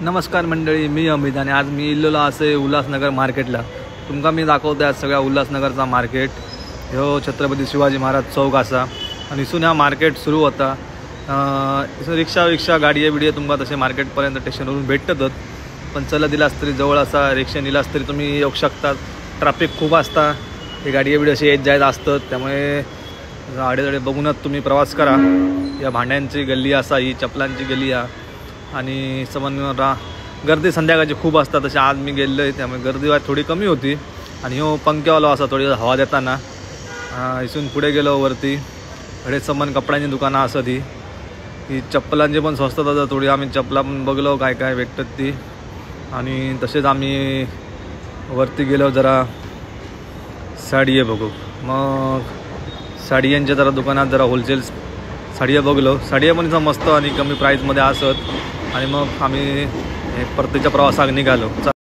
नमस्कार मंडळी, मी अमित आणि आज मी इल्लेलो असे उल्हासनगर मार्केटला. तुमका मी दाखवतो आज सगळ्या उल्हासनगरचा मार्केट. ह्यो छत्रपती शिवाजी महाराज चौक असा आणि इथून ह्या मार्केट सुरू होता. रिक्षा गाडये बिडये तुमका तसे मार्केटपर्यंत स्टेशनवरून भेटतच, पण चला दिलास तरी जवळ असा रिक्षा नेलास तरी तुम्ही येऊ शकतात. ट्रॅफिक खूप असता, हे गाडये बिडे असे येत जायत असतात, त्यामुळे आडेदडे बघूनच तुम्ही प्रवास करा. या भांड्यांची गल्ली असा, ही चपलांची गल्ली आहे आणि समन्वय गर्दी संध्याकाळची खूप असतात. तसे आज मी गेलो आहे त्यामुळे गर्दी थोडी कमी होती. आणि हो पंख्यावालो असा थोडी हवा देताना. इथून पुढे गेलो वरती अडे समान कपड्यांची दुकानं असत. ही चप्पलांची पण स्वस्त असतात थोडी. आम्ही चप्पला पण बघलो काय काय भेटतात ती. आणि तसेच आम्ही वरती गेलो जरा साडी बघू. मग साडियांच्या जरा दुकानात जरा होलसेल साडिया बघलो. साडिया पण इथं मस्त आणि कमी प्राईजमध्ये असत. आणि मग आम्ही परतीच्या प्रवासाक निघालो.